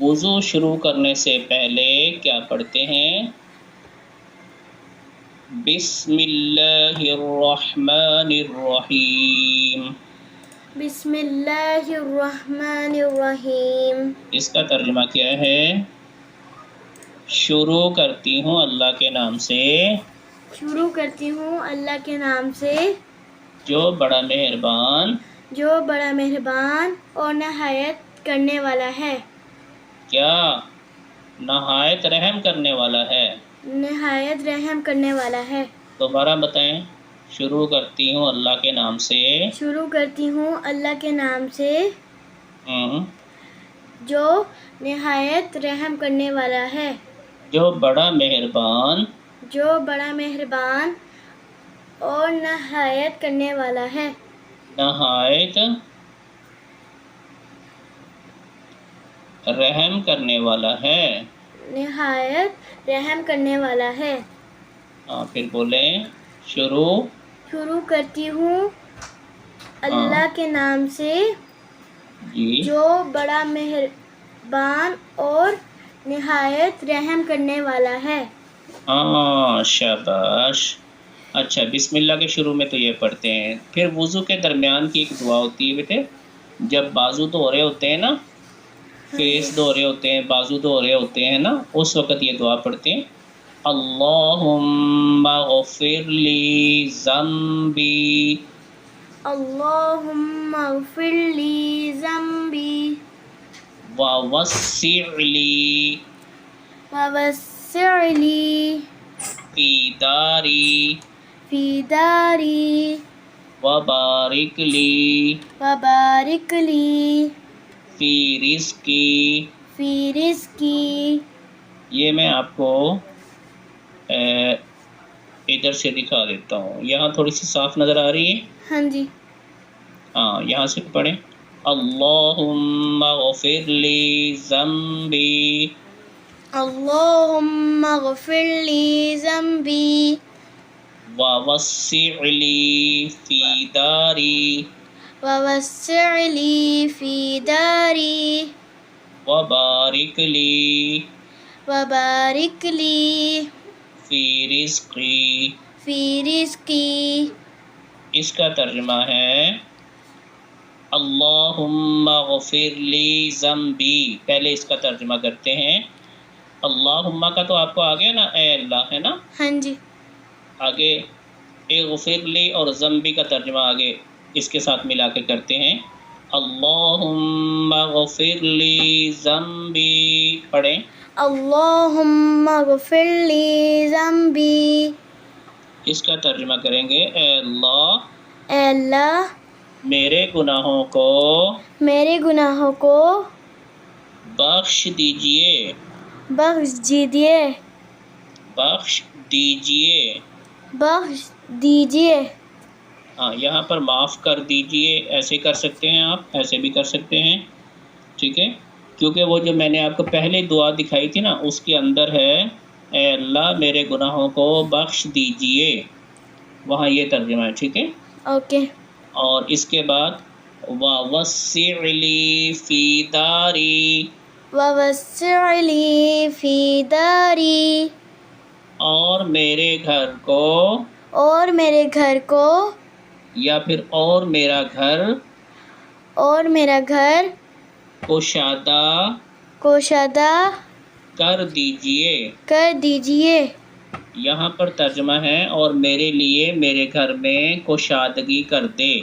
وضو شروع کرنے سے پہلے کیا پڑھتے ہیں؟ بسم اللہ الرحمن الرحیم۔ بسم اللہ الرحمن الرحیم۔ اس کا ترجمہ کیا ہے؟ شروع کرتی ہوں اللہ کے نام سے، شروع کرتی ہوں اللہ کے نام سے، جو بڑا مہربان جو بڑا مہربان اور نہایت کرنے والا ہے۔ کیا؟ نہایت رحم کرنے والا ہے۔ نہایت رحم کرنے والا ہے۔ دوبارہ بتائیں۔ شروع کرتی ہوں اللہ کے نام سے، شروع کرتی ہوں اللہ کے نام سے، جو نہایت رحم کرنے والا ہے، جو بڑا مہربان جو بڑا مہربان اور نہایت کرنے والا ہے۔ نہایت رحم کرنے والا ہے۔ نہایت رحم کرنے والا ہے۔ پھر بولیں شروع شروع کرتی ہوں اللہ کے نام سے، جی جو بڑا مہربان اور نہایت رحم کرنے والا ہے۔ شاباش۔ اچھا، بسم اللہ کے شروع میں تو یہ پڑھتے ہیں۔ پھر وضو کے درمیان کی ایک دعا ہوتی ہے بیٹے، جب بازو دھو رہے ہوتے ہیں نا، فیس دھو رہے ہوتے ہیں، بازو دھو رہے ہوتے ہیں نا، اس وقت یہ دعا پڑھتے ہیں، اللہم اغفر لی ذنبی، اللہم اغفر لی ذنبی ووسع لی ووسع لی فی داری فی داری وبارک لی وبارک لی فی رزقی۔ فی رزقی۔ یہ میں آپ کو ادھر سے دکھا دیتا ہوں، یہاں تھوڑی سی صاف نظر آ رہی ہے؟ ہاں جی۔ یہاں سے پڑھیں، اللہم اغفر لی ذنبی اللہم اغفر لی ذنبی ووسع لی فی داری ووسع لی فی داری وبارک لی وبارک لی فی رزقی۔ فی رزقی۔ اس کا ترجمہ ہے اللہم اغفر لی ذنبی۔ پہلے اس کا ترجمہ کرتے ہیں۔ اللہم کا تو آپ کو آ گیا نا، اے اللہ، ہے نا؟ ہاں جی۔ آگے اغفر لی اور ذنبی کا ترجمہ آگے اس کے ساتھ ملا کے کرتے ہیں، اللہم اغفر لی ذنبی۔ پڑھیں، اللہم اغفر لی ذنبی۔ اس کا ترجمہ کریں گے، اے اللہ، اے اللہ، میرے گناہوں کو میرے گناہوں کو بخش دیجئے، بخش دیجیے، بخش دیجئے۔ بخش دیجیے۔ یہاں پر معاف کر دیجئے ایسے کر سکتے ہیں، آپ ایسے بھی کر سکتے ہیں، ٹھیک ہے؟ کیونکہ وہ جو میں نے آپ کو پہلے دعا دکھائی تھی نا، اس کے اندر ہے اے اللہ میرے گناہوں کو بخش دیجئے، وہاں یہ ترجمہ ہے، ٹھیک ہے؟ اوکے۔ اور اس کے بعد وَوَسِّعْ لِي فِي دَارِي، ووسع لی فی داری اور میرے گھر کو، اور میرے گھر کو، یا پھر اور میرا گھر اور میرا گھر کشادہ کوشادہ کر دیجئے۔ کر دیجیے۔ یہاں پر ترجمہ ہے اور میرے لیے میرے گھر میں کشادگی کر دے،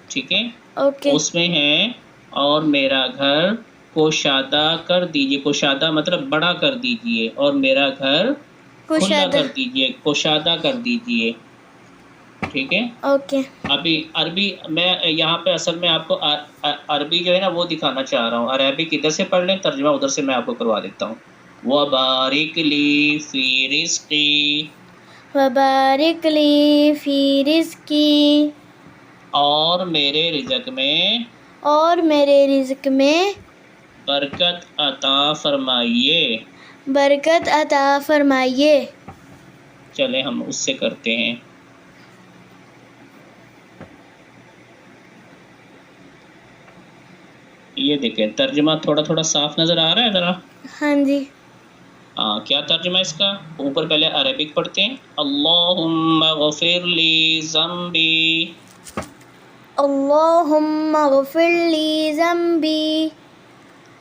ٹھیک ہے؟ اوکے۔ اس میں ہے اور میرا گھر کشادہ کر دیجئے، کشادہ مطلب بڑا کر دیجئے، اور میرا گھر کھلا کشادہ۔ کر دیجئے، کشادہ کر دیجئے، ٹھیک ہے؟ اوکے۔ ابھی عربی میں یہاں پہ اصل میں آپ کو عربی جو ہے نا وہ دکھانا چاہ رہا ہوں، عربک ادھر سے پڑھ لیں، ترجمہ ادھر سے میں آپ کو کروا دیتا ہوں۔ وَبَارِكْ لِي فِي رِزْقِي، وبارک لی فی رزقی، اور میرے رزق میں اور میرے رزق میں برکت عطا فرمائیے۔ برکت عطا فرمائیے۔ چلیں ہم اس سے کرتے ہیں۔ یہ دیکھیں ترجمہ تھوڑا تھوڑا صاف نظر آ رہا ہے ذرا. ہاں جی. ہاں کیا ترجمہ اس کا؟ اوپر پہلے عربک پڑھتے ہیں. اللہم اغفر لی ذنبی. اللہم اغفر لی ذنبی.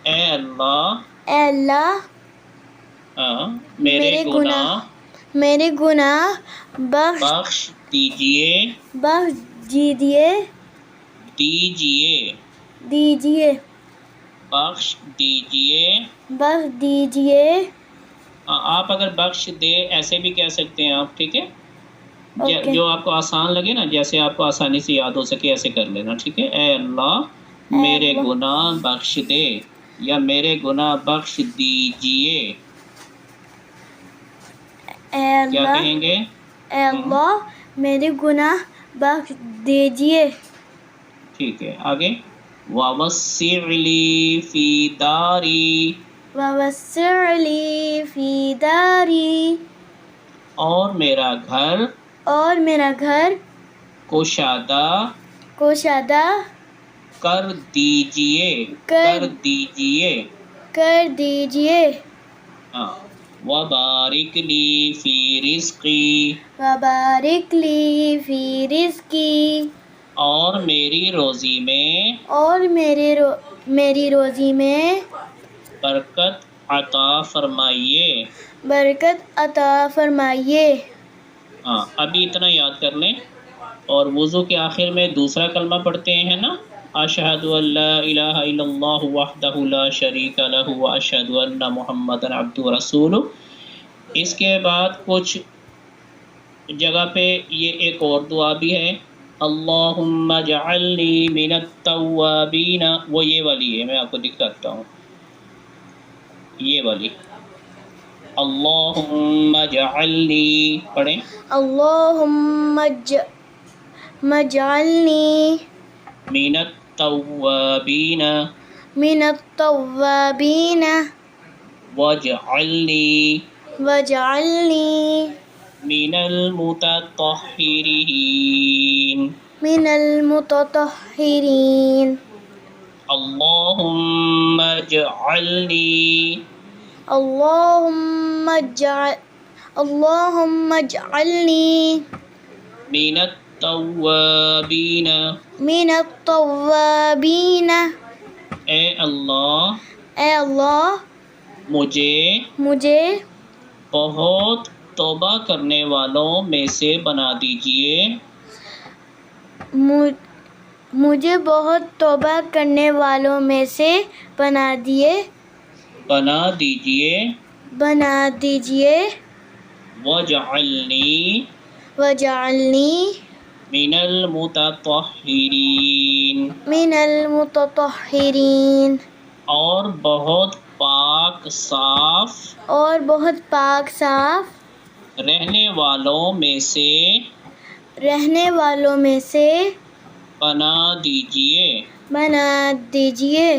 اے اللہ، اے اللہ ہاں میرے میرے گناہ بخش دیجئے دیجئے بخش دیجئے. بخش دیجئے. آپ اگر بخش دے ایسے بھی کہہ سکتے ہیں آپ، ٹھیک ہے؟ اوکے. جو آپ کو آسان لگے نا، جیسے آپ کو آسانی سے یاد ہو سکے ایسے کر لینا، ٹھیک ہے؟ اے اللہ میرے اللہ. گناہ بخش دے یا میرے گناہ بخش دیجئے. اے کیا اللہ کہیں گے؟ اے اللہ میرے گناہ بخش دیجئے. ٹھیک ہے، آگے. وَوَسِّعْ لِي فِي دَارِي. وَوَسِّعْ لِي فِي دَارِي. اور میرا گھر کشادہ کر دیجئے. ہاں. وَبَارِكْ لِي فِي رِزْقِي. وَبَارِكْ لِي فِي رِزْقِي. اور میری روزی میں برکت عطا فرمائیے. ہاں ابھی اتنا یاد کر لیں، اور وضو کے آخر میں دوسرا کلمہ پڑھتے ہیں نا، اشہد ان لا الہ الا اللہ وحدہ لا شریک لہ واشہد ان محمدا عبدہ ورسولہ. اس کے بعد کچھ جگہ پہ یہ ایک اور دعا بھی ہے، اللہم اجعلنی من التوابین. وہ یہ والی ہے، میں آپ کو دکھاتا ہوں، یہ والی. اللہم اجعلنی پڑھیں. اللہم اجعلنی من التوابین واجعلنی من المتطہرین. اللہم اجعلنی من التوابین. اے اللہ مجھے بہت توبہ کرنے والوں میں سے بنا دیجئے. مجھے بہت توبہ کرنے والوں میں سے بنا دیجئے. وَاجْعَلْنِي من المتطہرین. اور بہت پاک صاف رہنے والوں میں سے بنا دیجئے.